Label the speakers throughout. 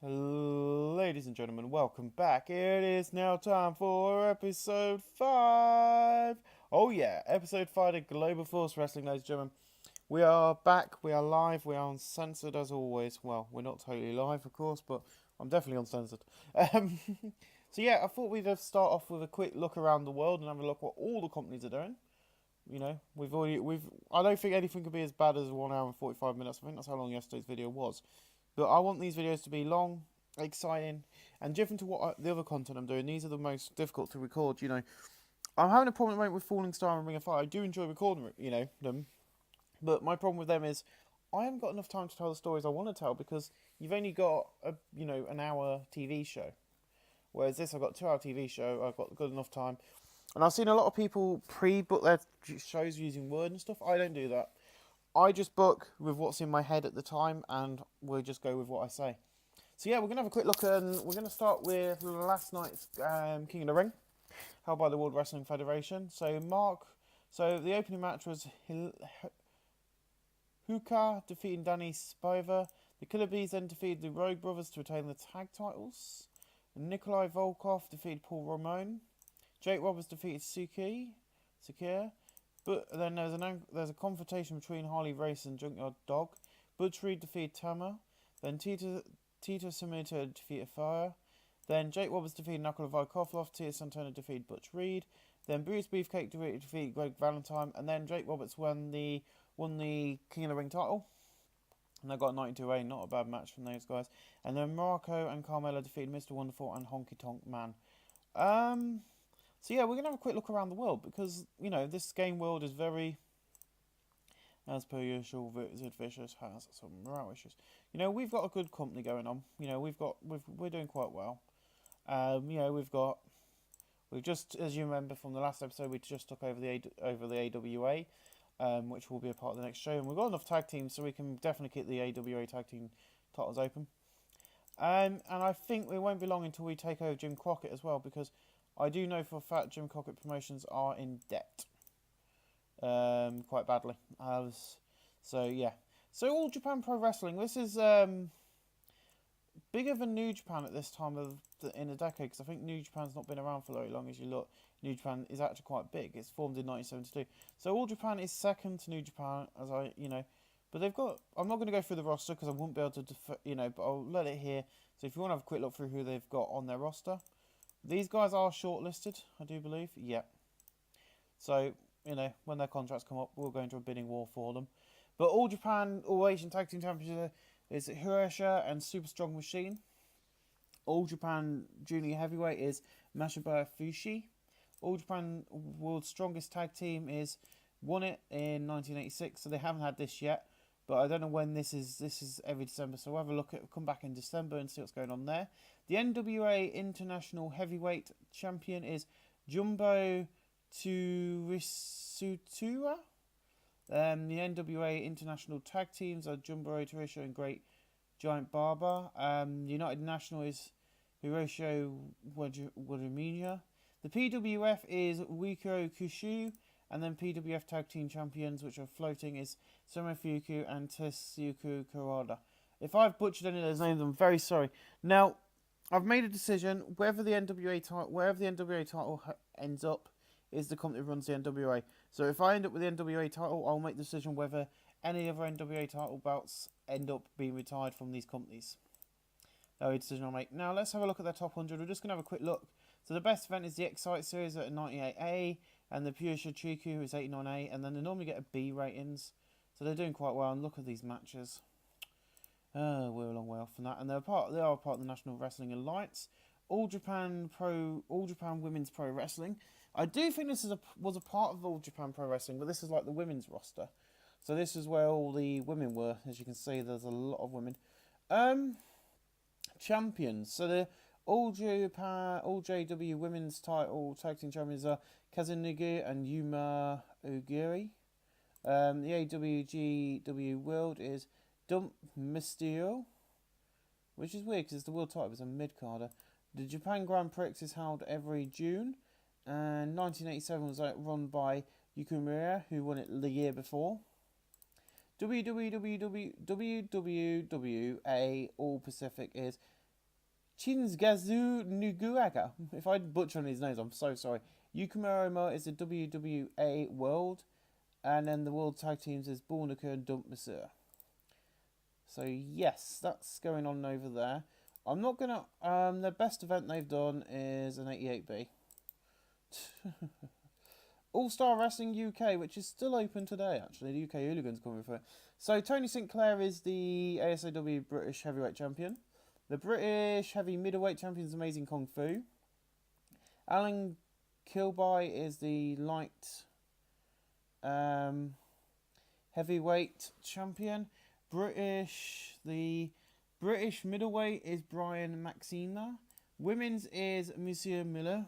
Speaker 1: Ladies and gentlemen, welcome back. It is now time for episode 5. Oh, yeah, episode 5 of Global Force Wrestling, ladies and gentlemen. We are back, we are live, we are uncensored as always. Well, we're not totally live, of course, but I'm definitely uncensored. Um, so, yeah, I thought we'd just start off with a quick look around the world and have a look what all the companies are doing. You know, I don't think anything could be as bad as 1 hour and 45 minutes. I think that's how long yesterday's video was. But I want these videos to be long, exciting, and different to the other content I'm doing. These are the most difficult to record. I'm having a problem with Falling Star and Ring of Fire. I do enjoy recording, them. But my problem with them is I haven't got enough time to tell the stories I want to tell because you've only got an hour TV show. Whereas this, I've got a 2 hour TV show. I've got good enough time. And I've seen a lot of people pre-book their shows using Word and stuff. I don't do that. I just book with what's in my head at the time, and we'll just go with what I say. So yeah, we're gonna have a quick look, and we're gonna start with last night's King of the Ring, held by the World Wrestling Federation. So the opening match was Huka defeating Danny Spiver. The Killer Bees then defeated the Rogue Brothers to retain the tag titles. Nikolai Volkov defeated Paul Ramon. Jake Roberts defeated Sukiya. But then there's a confrontation between Harley Race and Junkyard Dog. Butch Reed defeated Tama. Then Tito Samita defeated Fire. Then Jake Roberts defeated Nikolai Volkov. Tia Santana defeated Butch Reed. Then Bruce Beefcake defeated Greg Valentine. And then Jake Roberts won the King of the Ring title. And they got a 92A, not a bad match from those guys. And then Morocco and Carmella defeated Mr. Wonderful and Honky Tonk Man. So yeah, we're going to have a quick look around the world because, this game world is very, as per usual, Zid Vicious has some morale issues. We've got a good company going on. We're doing quite well. We've just, as you remember from the last episode, we just took over the AWA, which will be a part of the next show. And we've got enough tag teams so we can definitely keep the AWA tag team titles open. And I think it won't be long until we take over Jim Crockett as well because I do know for a fact Jim Crockett Promotions are in debt. Quite badly. So, yeah. So, All Japan Pro Wrestling. This is bigger than New Japan at this time in a decade because I think New Japan's not been around for very long as you look. New Japan is actually quite big. It's formed in 1972. So, All Japan is second to New Japan, But they've got. I'm not going to go through the roster because I won't be able to, but I'll let it here. So, if you want to have a quick look through who they've got on their roster. These guys are shortlisted, I do believe. Yeah. So, when their contracts come up, we'll go into a bidding war for them. But All Japan, All Asian Tag Team Championship is Hiroshi and Super Strong Machine. All Japan Junior Heavyweight is Masahiro Fushi. All Japan World's Strongest Tag Team won it in 1986, so they haven't had this yet. But I don't know when this is. This is every December, so we'll have a look come back in December and see what's going on there. The NWA International Heavyweight Champion is Jumbo Turisutua. The NWA International Tag Teams are Jumbo Turisho and Great Giant Barber. The United National is Hiroshi Wadamiya. The PWF is Wiko Kushu. And then PWF Tag Team Champions, which are floating, is Soma Fuku and Tetsuya Kurada. If I've butchered any of those names, I'm very sorry. Now, I've made a decision. Wherever the NWA title ends up, is the company that runs the NWA. So if I end up with the NWA title, I'll make the decision whether any other NWA title bouts end up being retired from these companies. That will be a decision I'll make. Now, let's have a look at their top 100. We're just going to have a quick look. So the best event is the Excite Series at 98A. And the Pure Shichiku is 89A, and then they normally get a B ratings. So they're doing quite well, and look at these matches. We're a long way off from that. And they are a part of the National Wrestling Alliance. All Japan Women's Pro Wrestling. I do think this was a part of All Japan Pro Wrestling, but this is like the women's roster. So this is where all the women were. As you can see, there's a lot of women. Champions. So the All JW Women's Title Tag Team Champions are Kazunugu and Yuma Ogiri. The GfW World is Dump Mysterio, which is weird because it's the world title, it's a mid-carder. The Japan Grand Prix is held every June, and 1987 was run by Yukumura, who won it the year before. WWA All Pacific is Shingazu Nuguaga. If I butcher his names, I'm so sorry. Yukumaro is the WWA World. And then the World Tag Teams is Bornica and Dumpmasur. So yes, that's going on over there. I'm not gonna. The best event they've done is an 88B. All Star Wrestling UK, which is still open today. Actually, the UK Hooligans coming for it. So Tony Sinclair is the ASAW British Heavyweight Champion. The British Heavy Middleweight Champion is Amazing Kung Fu. Alan Kilby is the Light Heavyweight Champion. The British Middleweight is Brian Maxina. Women's is Monsieur Miller.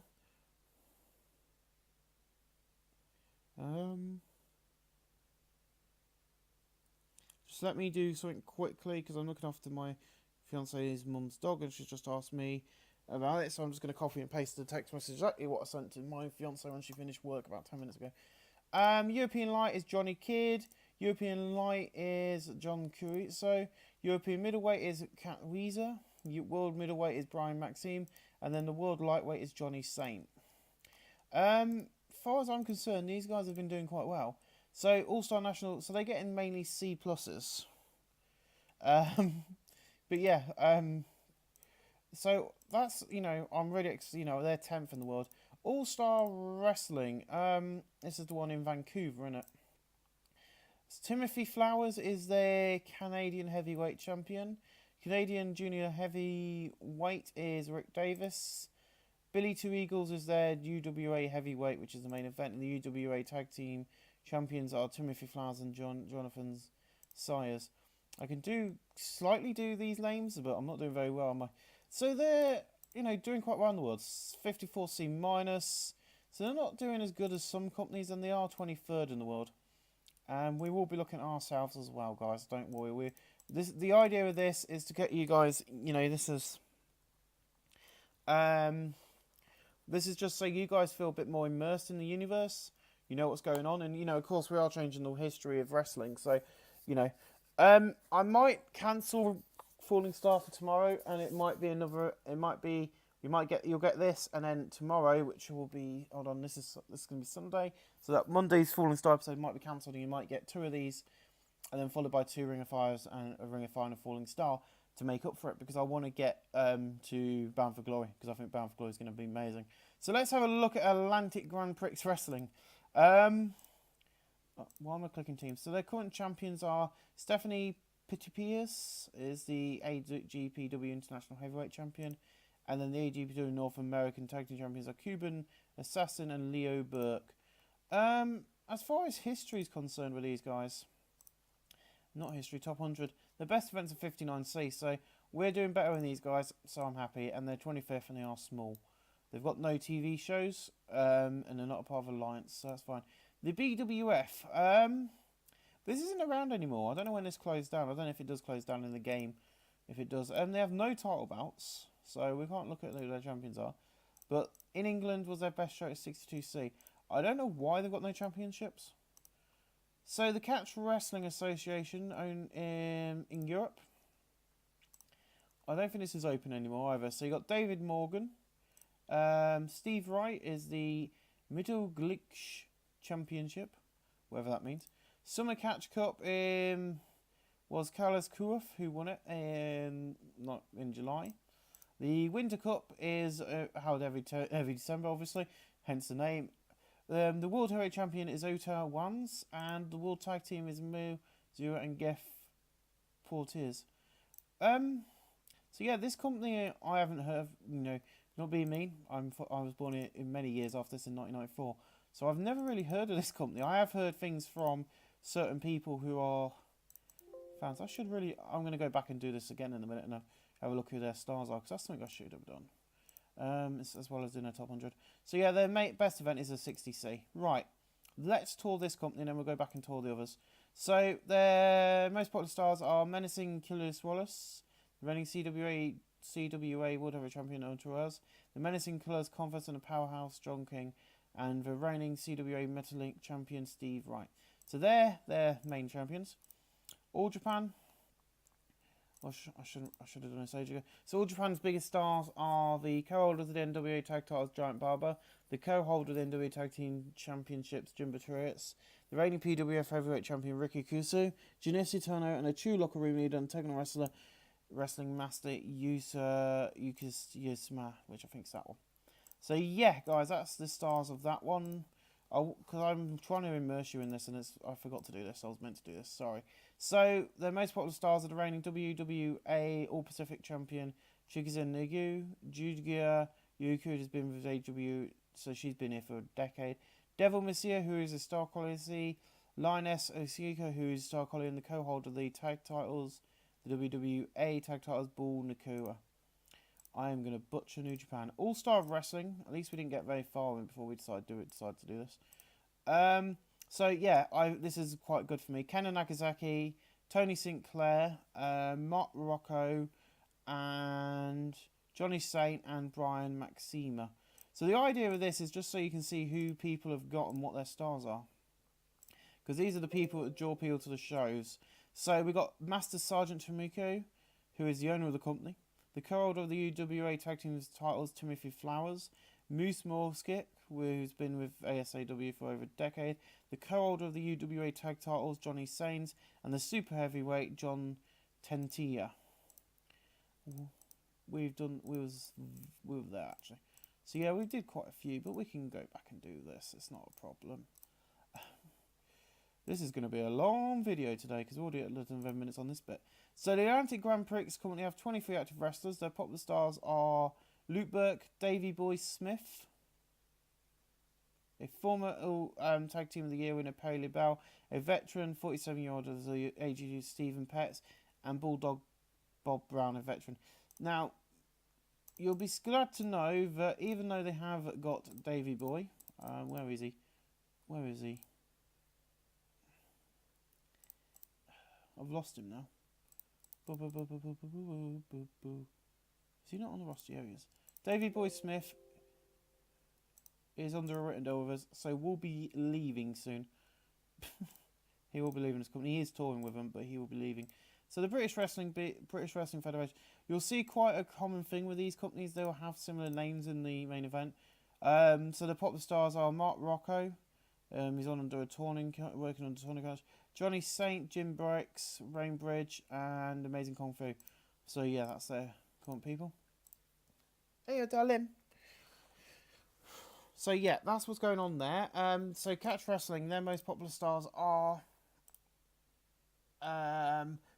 Speaker 1: Just let me do something quickly because I'm looking after my fiance's mum's dog and she's just asked me about it. So I'm just going to copy and paste the text message exactly what I sent to my fiance when she finished work about 10 minutes ago. European Light is Johnny Kidd. European Light is John Curizo. European Middleweight is Kat Weezer. World Middleweight is Brian Maxime. And then the World Lightweight is Johnny Saint. Far as I'm concerned, these guys have been doing quite well. So All-Star National, so they're getting mainly C pluses. But yeah, so that's, I'm really, they're 10th in the world. All-Star Wrestling, this is the one in Vancouver, isn't it? Timothy Flowers is their Canadian Heavyweight Champion. Canadian Junior Heavyweight is Rick Davis. Billy Two Eagles is their UWA Heavyweight, which is the main event. And the UWA Tag Team Champions are Timothy Flowers and Jonathan Sayers. I can slightly do these names, but I'm not doing very well, am I? So they're, doing quite well in the world. 54C minus. So they're not doing as good as some companies, and they are 23rd in the world. And we will be looking at ourselves as well, guys. Don't worry. The idea of this is to get you guys, this is just so you guys feel a bit more immersed in the universe. You know what's going on. And, of course, we are changing the history of wrestling. So, I might cancel Falling Star for tomorrow. And it might be you'll get this. And then tomorrow, which will be, hold on, this is going to be Sunday. So that Monday's Falling Star episode might be cancelled. And you might get 2 of these. And then followed by 2 Ring of Fires and a Ring of Fire and a Falling Star to make up for it, because I want to get to Bound for Glory, because I think Bound for Glory is going to be amazing. So let's have a look at Atlantic Grand Prix Wrestling. Why am I clicking teams? So their current champions are Stephanie Pittipius is the AGPW International Heavyweight Champion, and then the AGPW North American Tag Team Champions are Cuban Assassin and Leo Burke. As far as history is concerned with these guys, not history, top 100. The best events are 59C, so we're doing better than these guys, so I'm happy. And they're 25th and they are small. They've got no TV shows, and they're not a part of Alliance, so that's fine. The BWF, this isn't around anymore. I don't know when this closed down. I don't know if it does close down in the game. If it does, they have no title bouts, so we can't look at who their champions are. But in England was their best show at 62C. I don't know why they've got no championships. So the Catch Wrestling Association in Europe, I don't think this is open anymore either. So you got David Morgan. Steve Wright is the Mittelglitsch Championship, whatever that means. Summer Catch Cup was Carlos Kuaf who won it not in July. The Winter Cup is held every December, obviously, hence the name. The World Heavyweight Champion is Ota Wans, and the World Tag Team is Mo Zero and Geff Portiers. So yeah, this company I haven't heard of, not being mean. I was born in many years after this in 1994, so I've never really heard of this company. I have heard things from certain people who are fans. I'm going to go back and do this again in a minute and have a look who their stars are, because that's something I should have done. As well as in a top 100. So yeah, their best event is a 60C. Right, let's tour this company and then we'll go back and tour the others. So their most popular stars are Menacing Killers Wallace, the reigning CWA World Heavyweight Champion Ultras, the Menacing Killers Conference and the Powerhouse John King, and the reigning CWA Metalink Champion Steve Wright. So they're their main champions. All Japan, Well, I should have done this ages ago. So all Japan's biggest stars are the co-holders of the NWA Tag Titles, Giant Baba, the co-holder of the NWA Tag Team Championships, Jimbo Turrets, the reigning PWF Heavyweight Champion Ricky Kusu, Junichi Tono, and a true locker room leader and Tekken Wrestling Master Yukisma, which I think is that one. So yeah, guys, that's the stars of that one. Because I'm trying to immerse you in this, and I forgot to do this. I was meant to do this. Sorry. So the most popular stars are the reigning WWA All Pacific Champion Chikizan Nigu, Jugia Yuku, has been with AW, so she's been here for a decade. Devil Messiah, who is a star quality. Lioness Osika, who is a star quality and the co-holder of the tag titles, the WWA tag titles, Bull Nakua. I am going to butcher New Japan. All-Star Wrestling. At least we didn't get very far before we decided to do this. So yeah, this is quite good for me. Ken Nagasaki, Tony Sinclair, Mark Rocco, and Johnny Saint and Brian Maxima. So the idea of this is just so you can see who people have got and what their stars are. Because these are the people that draw people to the shows. So we got Master Sergeant Tomiko, who is the owner of the company. The co-holder of the UWA Tag Team titles, Timothy Flowers. Moose Morskip, who's been with ASAW for over a decade. The co-holder of the UWA Tag titles, Johnny Sains. And the super heavyweight, John Tentia. We were there actually. So yeah, we did quite a few, but we can go back and do this. It's not a problem. This is going to be a long video today because we're already at 11 minutes on this bit. So the Atlantic Grand Prix currently have 23 active wrestlers. Their popular stars are Luke Burke, Davey Boy Smith, a former Tag Team of the Year winner Perry Bell, a veteran 47-year-old of the AGU Stephen Petts, and Bulldog Bob Brown, a veteran. Now, you'll be glad to know that even though they have got Davey Boy, where is he? Where is he? I've lost him now. Is he not on the roster? Yeah, he is. Davey Boy Smith is under a written deal with us, so we'll be leaving soon. He will be leaving his company. He is touring with them, but he will be leaving. So the British Wrestling Federation, you'll see quite a common thing with these companies. They will have similar names in the main event. So the popular stars are Mark Rocco. He's on under working on a touring coach. Johnny Saint, Jim Bricks, Rainbridge, and Amazing Kung Fu. So yeah, that's their current people. Hey, darling. So yeah, that's what's going on there. So Catch Wrestling, their most popular stars are.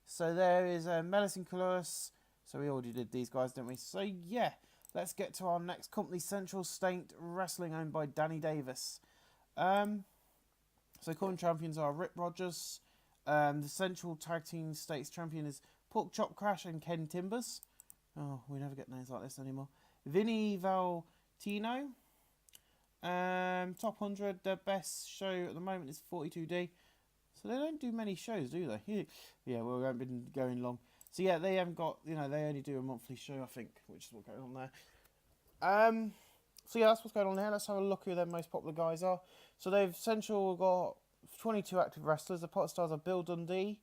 Speaker 1: So there is Melis Colores. So we already did these guys, didn't we? So yeah, let's get to our next company, Central State Wrestling, owned by Danny Davis. So current champions are Rip Rogers. The Central Tag Team States champion is Pork Chop Crash and Ken Timbers. Oh, we never get names like this anymore. Vinny Valtino. Top 100. Their best show at the moment is 42D. So they don't do many shows, do they? Yeah, well, we haven't been going long. So yeah, they haven't got, they only do a monthly show, I think, which is what's going on there. So yeah, that's what's going on here. Let's have a look who their most popular guys are. So they've Central got 22 active wrestlers. The pot stars are Bill Dundee,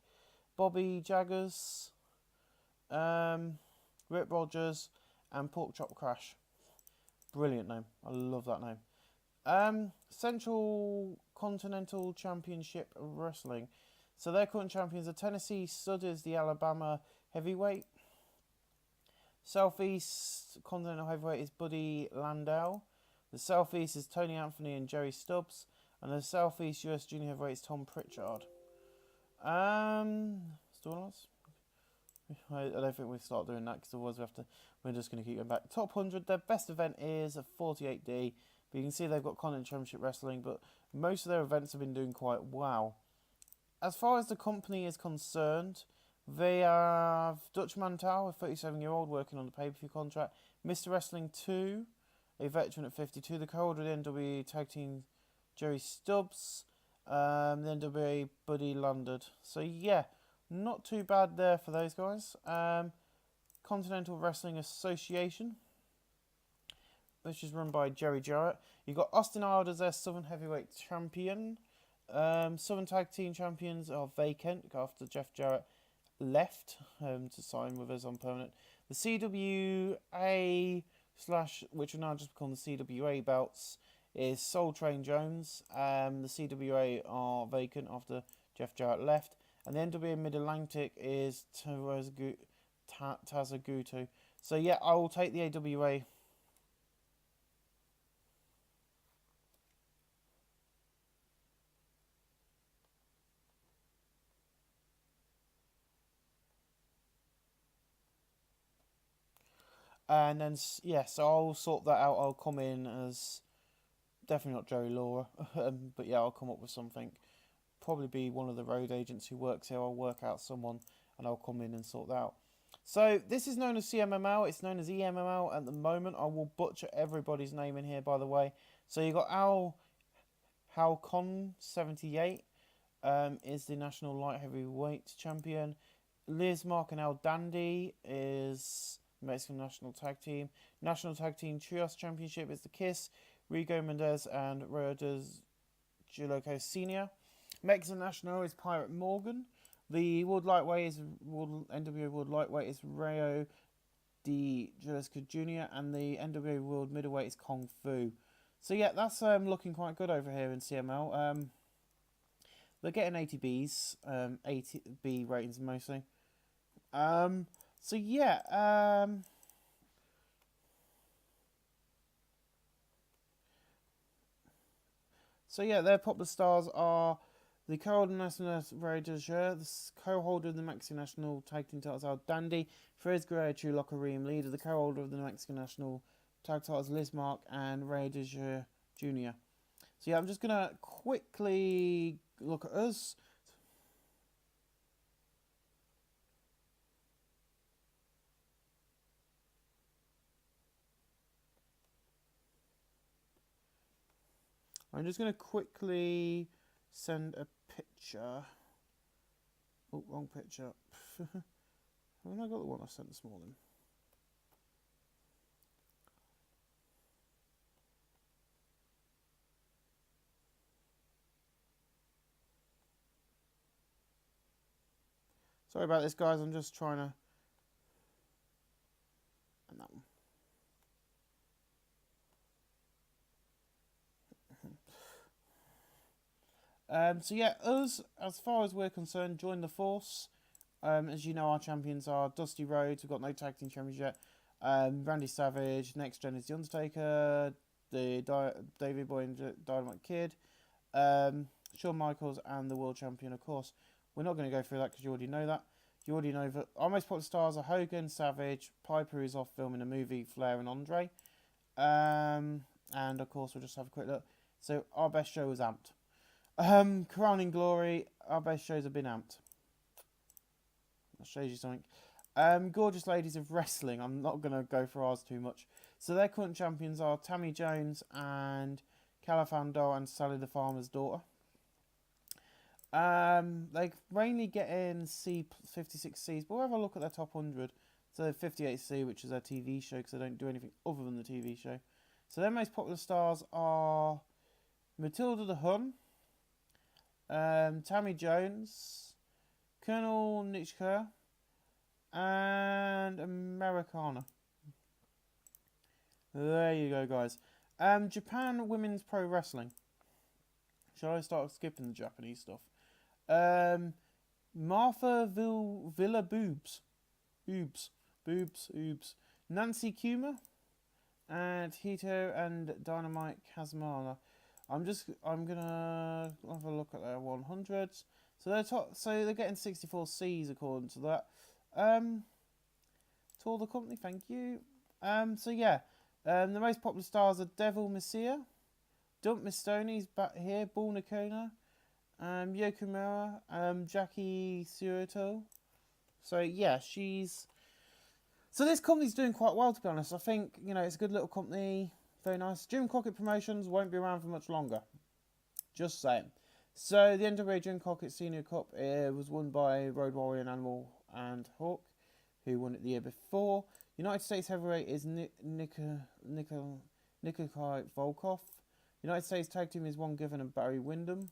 Speaker 1: Bobby Jaggers, Rip Rogers, and Pork Chop Crash. Brilliant name. I love that name. Central Continental Championship Wrestling. So their current champions are Tennessee Stud is the Alabama Heavyweight. Southeast Continental Heavyweight is Buddy Landau. The Southeast is Tony Anthony and Jerry Stubbs. And the Southeast US Junior Heavyweight is Tom Pritchard. Still I don't think we'll start doing that because otherwise we're just going to keep going back. Top 100, their best event is a 48D. But you can see they've got Continental Championship Wrestling, but most of their events have been doing quite well. As far as the company is concerned, they have Dutch Mantel, a 37-year-old working on the pay-per-view contract. Mr. Wrestling 2, a veteran at 52. The co-holder of the NWA Tag Team, Jerry Stubbs. The NWA, Buddy Landed. So yeah, not too bad there for those guys. Continental Wrestling Association, which is run by Jerry Jarrett. You've got Austin Wilde as their Southern Heavyweight Champion. Southern Tag Team Champions are vacant after Jeff Jarrett left to sign with us on permanent. The CWA slash, which are now just become the CWA belts, is Soul Train Jones. The CWA are vacant after Jeff Jarrett left. And the NWA Mid-Atlantic is Tazagutu. So yeah, I will take the AWA. And then, yeah, so I'll sort that out. I'll come in as, definitely not Joey Laura, but yeah, I'll come up with something. Probably be one of the road agents who works here. I'll work out someone and I'll come in and sort that out. So this is known as CMML. It's known as EMML at the moment. I will butcher everybody's name in here, by the way. So you got Halcon 78 is the national light heavyweight champion. Liz Mark and Al Dandy is Mexican national tag team. National tag team trios championship is the Kiss. Rigo Mendez and Rodas Giloco Senior. Mexican national is Pirate Morgan. The World Lightweight is NWA World Lightweight is Rayo de Jalisco Jr. and the NWA World Middleweight is Kung Fu. So yeah, that's looking quite good over here in CML. They're getting 80Bs, 80B ratings mostly. So yeah, their popular stars are the co-holder of the National Raiders, the co-holder of the Mexican National Tag Team titles, Al Dandy, Fred Guerrero, True Locker Room leader, the co-holder of the Mexican National Tag titles, Liz Mark and Raiders Jr. So yeah, I'm just gonna quickly look at us. I'm just going to quickly send a picture. Oh, wrong picture. Haven't I got the one I sent this morning? Sorry about this, guys. I'm just trying to... And that one. So yeah, us, as far as we're concerned, join the force. As you know, our champions are Dusty Rhodes. We've got no tag team champions yet. Randy Savage. Next gen is The Undertaker. Davey Boy and Dynamite Kid. Shawn Michaels and the world champion, of course. We're not going to go through that because you already know that. You already know that our most popular stars are Hogan, Savage, Piper, who's off filming a movie, Flair and Andre. And of course, we'll just have a quick look. So our best show was amped. Crowning Glory, our best shows have been amped. That shows you something. Gorgeous Ladies of Wrestling, I'm not going to go for ours too much. So their current champions are Tammy Jones and Calafando and Sally the Farmer's Daughter. They mainly get in C56Cs, but we'll have a look at their top 100. So 58C, which is their TV show, because they don't do anything other than the TV show. So their most popular stars are Matilda the Hun, Tammy Jones, Colonel Nitschke, and Americana. There you go, guys. Japan Women's Pro Wrestling. Shall I start skipping the Japanese stuff? Martha Villa Boobs. Nancy Kuma. And Hito and Dynamite Kazmala. I'm gonna have a look at their 100s. So they're getting 64 Cs according to that. To all the company, thank you. So yeah, the most popular stars are Devil Messiah, Dump Miss Stoney's back here, Bull Nakona, Yokomura, Jackie Suoto. So yeah, so this company's doing quite well, to be honest. I think, it's a good little company, very nice. Jim Crockett Promotions won't be around for much longer. Just saying. So the NWA Jim Crockett Senior Cup was won by Road Warrior and Animal and Hawk, who won it the year before. United States Heavyweight is Nikolai Volkov. United States Tag Team is One Given and Barry Windham.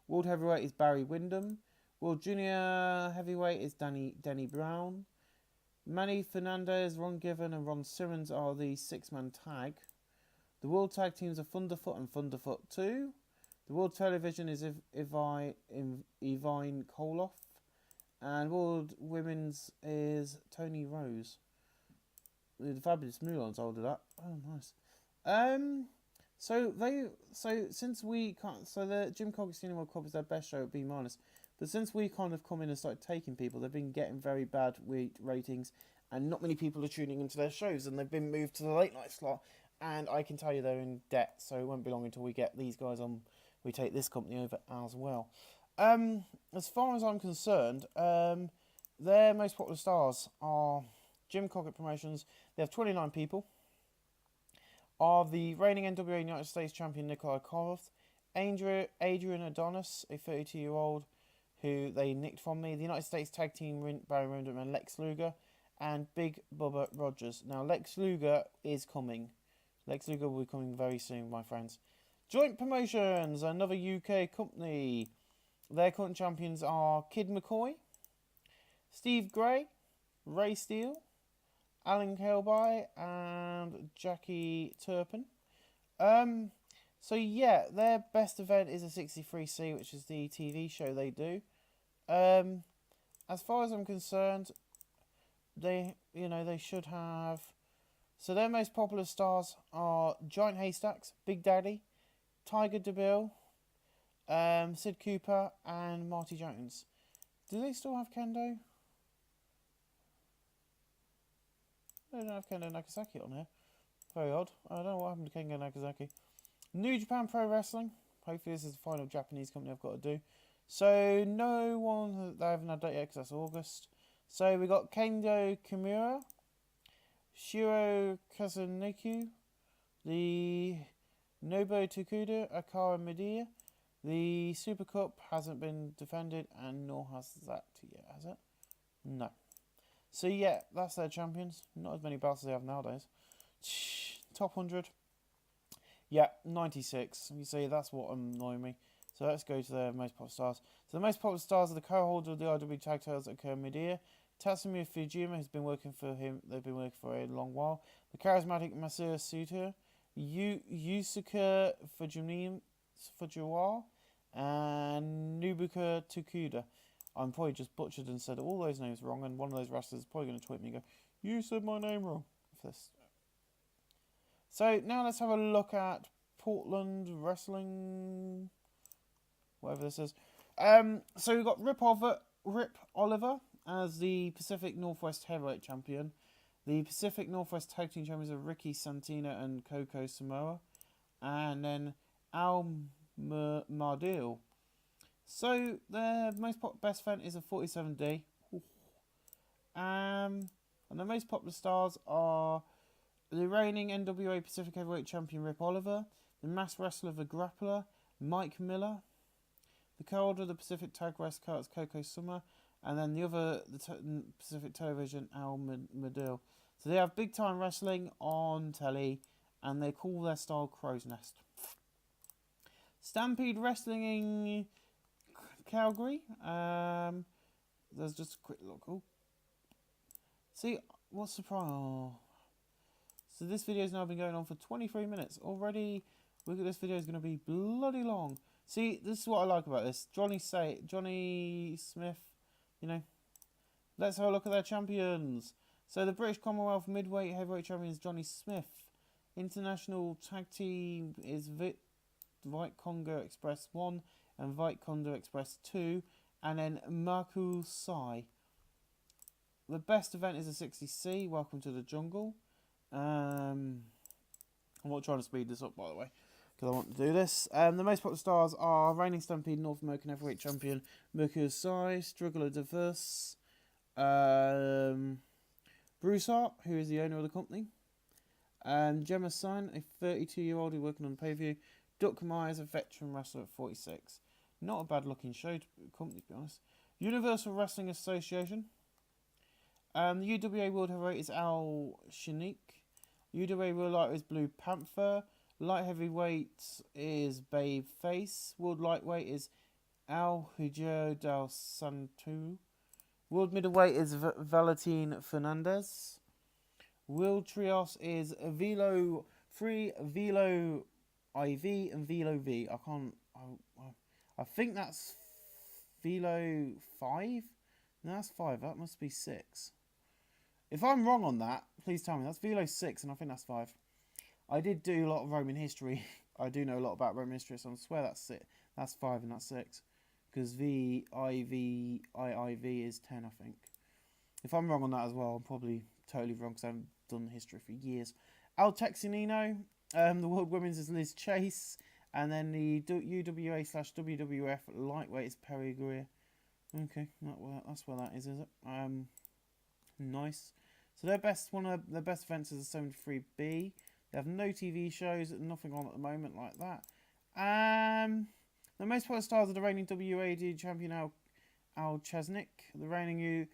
Speaker 1: World Heavyweight is Barry Windham. World Junior Heavyweight is Denny Brown. Manny Fernandez, Ron Given, and Ron Simmons are the 6-man tag. The World Tag Teams are Thunderfoot and Thunderfoot 2. The World Television is Evine Koloff. And World Women's is Tony Rose. The Fabulous Moulins ordered that. Oh, nice. Since we can't, so the Jim Coggins Senior World Cup is their best show at B-. But since we kind of come in and started taking people, they've been getting very bad ratings, and not many people are tuning into their shows, and they've been moved to the late night slot. And I can tell you they're in debt, so it won't be long until we get these guys on. We take this company over as well. As far as I'm concerned, their most popular stars are Jim Coggett Promotions. They have 29 people. Are the reigning NWA United States champion Nikolai Koloff, Adrian Adonis, a 32-year-old who they nicked from me, the United States Tag Team Barry Windham and Lex Luger, and Big Bubba Rogers. Now, Lex Luger is coming. Lex Luger will be coming very soon, my friends. Joint Promotions, another UK company. Their current champions are Kid McCoy, Steve Gray, Ray Steele, Alan Kilby, and Jackie Turpin. So yeah, their best event is a 63C, which is the TV show they do. As far as I'm concerned, they should have. So their most popular stars are Giant Haystacks, Big Daddy, Tiger DeBille, Sid Cooper, and Marty Jones. Do they still have Kendo? They don't have Kendo Nagasaki on here. Very odd. I don't know what happened to Kendo Nagasaki. New Japan Pro Wrestling. Hopefully this is the final Japanese company I've got to do. So no one, they haven't had date yet because that's August. So we got Kendo Kimura, Shiro Kazuniku, the Nobu Tokuda, Akara Midia. The Super Cup hasn't been defended, and nor has that yet, has it? No. So yeah, that's their champions. Not as many belts as they have nowadays. Top 100. Yeah, 96. You see, that's what annoying me. So let's go to their most popular stars. So the most popular stars are the co-holder of the IW Tag Titles, Akira Midia, Tatsumi Fujima, who's been working for him. They've been working for a long while. The charismatic Masuya Suter, Yusuke Fujiwara, and Nobuka Tokuda. I'm probably just butchered and said all those names wrong, and one of those wrestlers is probably going to tweet me and go, "You said my name wrong." So now let's have a look at Portland Wrestling, whatever this is. So we've got Rip Oliver as the Pacific Northwest Heavyweight Champion. The Pacific Northwest Tag Team Champions are Ricky Santina and Coco Samoa. And then Al Mardil. So the best event is a 47D. And the most popular stars are the reigning NWA Pacific Heavyweight Champion Rip Oliver, the Mass Wrestler The Grappler, Mike Miller, the co-holder of the Pacific Tag West cards Coco Summer, and then the Pacific Television Al Madill. So they have big time wrestling on telly, and they call their style Crow's Nest. Stampede Wrestling in Calgary. There's just a quick look. Oh. See, what's the price? Oh. So this video has now been going on for 23 minutes. Already, look at this video is going to be bloody long. See, this is what I like about this. Johnny Smith, let's have a look at their champions. So the British Commonwealth Midweight Heavyweight Champion is Johnny Smith. International Tag Team is Vite Congo Express 1 and Vite Congo Express 2. And then Marku Sai. The best event is a 60C. Welcome to the jungle. I'm not trying to speed this up, by the way, because I want to do this. The most popular stars are reigning Stampede North American Heavyweight Champion Marku Sai, Struggler Diverse, Bruce Hart, who is the owner of the company, Gemma Sun, a 32-year-old who's working on pay-per-view, Duck Myers, a veteran wrestler at 46. Not a bad looking company, to be honest. Universal Wrestling Association. The UWA World Heavyweight is Al Shanique. UWA World Light is Blue Panther. Light Heavyweight is Babe Face. World Lightweight is Al Hijo del Santo. World middleweight is Valentin Fernandez. World trios is Velo 3, Velo IV, and Velo V. I can't. I think that's Velo 5. No, that's 5. That must be 6. If I'm wrong on that, please tell me. That's Velo 6, and I think that's 5. I did do a lot of Roman history. I do know a lot about Roman history, so I swear that's it. That's 5 and that's 6. Because VIV is 10, I think. If I'm wrong on that as well, I'm probably totally wrong because I haven't done history for years. Al Texanino, the World Women's is Liz Chase. And then the UWA/WWF lightweight is Perry Greer. Okay, that's where that is it? Nice. So one of their best events is the 73B. They have no TV shows, nothing on at the moment like that. The most popular stars are the reigning WAD champion Al Chesnick, the reigning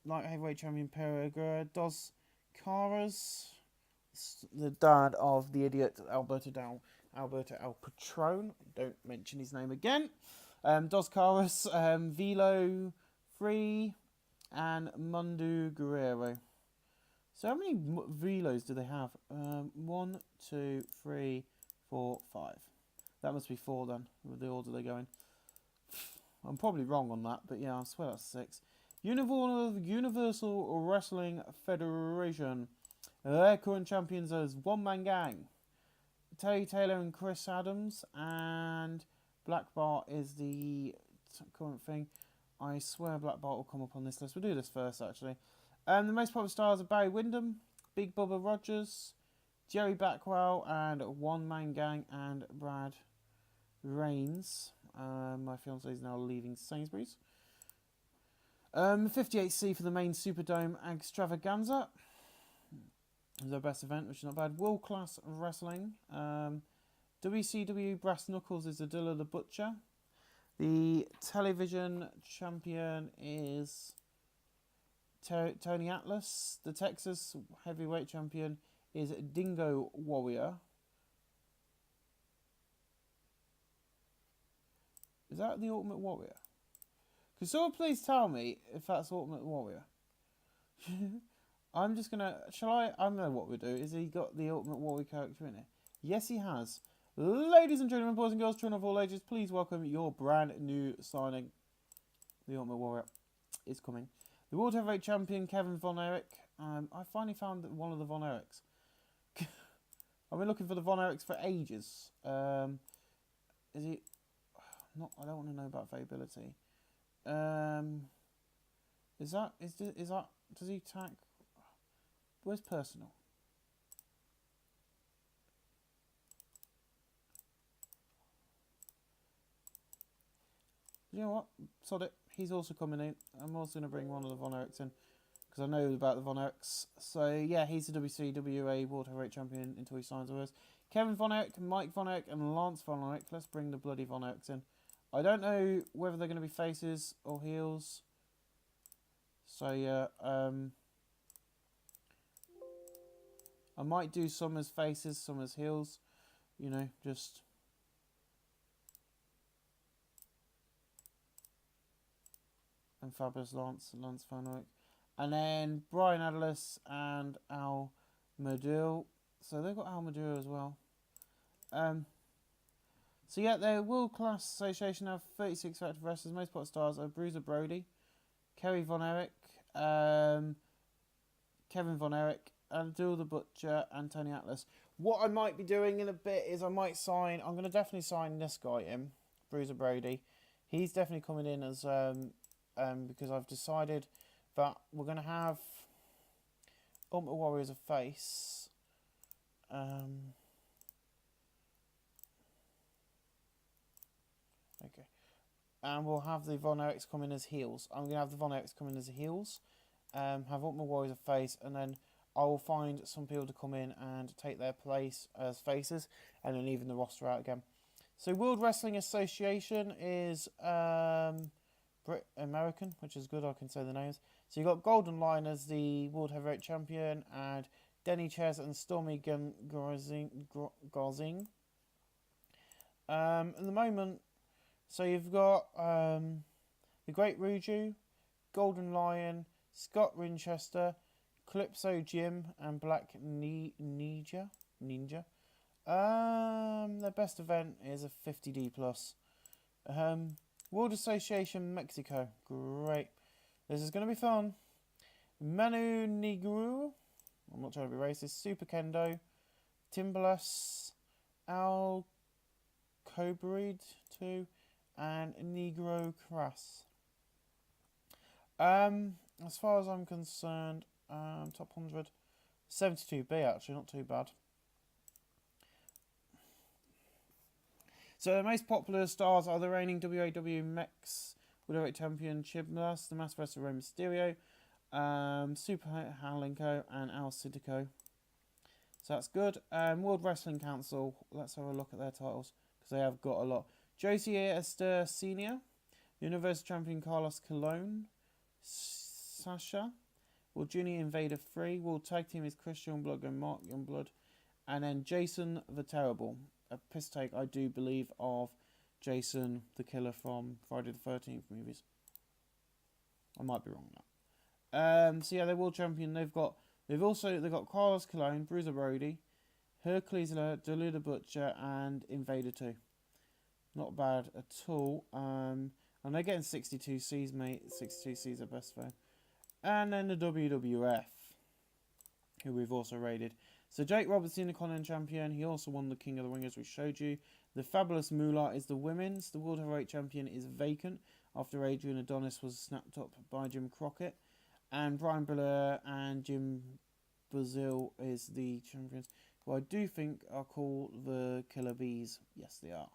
Speaker 1: light heavyweight champion Pereira, Dos Caras, the dad of the idiot Alberto El Patron. Don't mention his name again. Dos Caras, Velo 3, and Mundo Guerrero. So how many Velos do they have? 1, 2, 3, 4, 5. That must be 4 then, with the order they go in. I'm probably wrong on that, but yeah, I swear that's 6. Universal Wrestling Federation. Their current champions are One Man Gang, Terry Taylor and Chris Adams, and Black Bart is the current thing. I swear Black Bart will come up on this list. We'll do this first, actually. The most popular stars are Barry Windham, Big Bubba Rogers, Jerry Backwell, and One Man Gang, and Brad Reigns. My fiance is now leaving Sainsbury's. 58C for the main Superdome Extravaganza. Their best event, which is not bad. World Class Wrestling. WCW Brass Knuckles is Adilla the Butcher. The television champion is Tony Atlas. The Texas heavyweight champion is Dingo Warrior. Is that the Ultimate Warrior? Could someone please tell me if that's Ultimate Warrior? I'm just gonna... I know what we'll do. Is he got the Ultimate Warrior character in it? Yes, he has. Ladies and gentlemen, boys and girls, children of all ages, please welcome your brand new signing. The Ultimate Warrior is coming. The World Heavyweight Champion, Kevin Von Erich. I finally found one of the Von Erichs. I've been looking for the Von Erichs for ages. Is he... Not, I don't want to know about availability. Is that... Does he tag... Where's personal? You know what? Sod it. He's also coming in. I'm also going to bring one of the Von Erichs in, because I know about the Von Erichs. So, yeah, he's the WCWA World Heavyweight Champion until he signs with us. Kevin Von Erich, Mike Von Erich, and Lance Von Erich. Let's bring the bloody Von Erichs in. I don't know whether they're going to be faces or heels. So, yeah, I might do some as faces, some as heels. You know, just... And Fabulous Lance Van Erich. And then Brian Adelis and Al Madil. So they've got Al Madil as well. So yeah, their World Class Association have 36 active wrestlers. Most popular stars are Bruiser Brody, Kerry Von Erich, Kevin Von Erich, Abdul the Butcher, and Tony Atlas. What I might be doing in a bit is I'm going to definitely sign this guy in, Bruiser Brody. He's definitely coming in as... because I've decided that we're going to have Ultimate Warrior as a face. Okay. And we'll have the Von Erichs come in as heels. I'm going to have the Von Erichs come in as heels. Have Ultimate Warrior as a face. And then I will find some people to come in and take their place as faces. And then even the roster out again. So World Wrestling Association is... American, which is good, I can say the names. So you've got Golden Lion as the World Heavyweight Champion, and Denny Ches and Stormy Garzing. At the moment, So you've got the Great Ruju, Golden Lion, Scott Winchester, Calypso Jim, and Black Ninja. Their best event is a 50D plus. World Association Mexico. Great. This is going to be fun. Manu Negru. I'm not trying to be racist. Super Kendo. Timbalas. Al Cobrid 2. And Negro Crass. As far as I'm concerned, top 100. 72B actually, not too bad. So the most popular stars are the reigning WAW Mex Middleweight Champion Chiblas, the Mass Wrestler Rey Mysterio, Super Halenko, and Al Sidico. So that's good. World Wrestling Council, let's have a look at their titles, because they have got a lot. Josie Esther Senior, Universal Champion Carlos Colon, Sasha, World Junior Invader 3, World Tag Team is Chris Youngblood and Mark Youngblood, and then Jason the Terrible. A piss take, I do believe, of Jason the Killer from Friday the 13th movies. I might be wrong now. So yeah, they're world champion. They've got Carlos Colon, Bruiser Brody, Hercules Delu the Butcher, and Invader 2. Not bad at all. And they're getting 62Cs, mate. 62Cs are best friend. And then the WWF, who we've also raided. So Jake Roberts, the Intercontinental Champion, he also won the King of the Ringers, we showed you. The Fabulous Moolah is the women's. The World Heavyweight Champion is vacant after Adrian Adonis was snapped up by Jim Crockett. And Brian Belair and Jim Brazil is the champions, who I do think are called the Killer Bees. Yes, they are.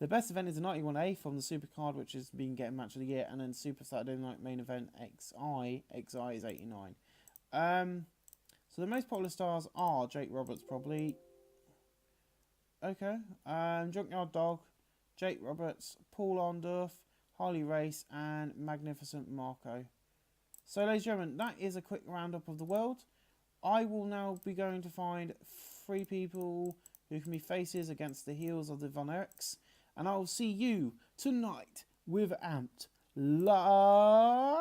Speaker 1: The best event is the 91A from the Supercard, which has been getting Match of the Year, and then Super Saturday Night Main Event XI. XI is 89. So the most popular stars are Jake Roberts, probably. Okay. Junkyard Dog, Jake Roberts, Paul Orndorff, Harley Race, and Magnificent Marco. So, ladies and gentlemen, that is a quick roundup of the world. I will now be going to find 3 people who can be faces against the heels of the Von Erichs. And I will see you tonight with Amped Live.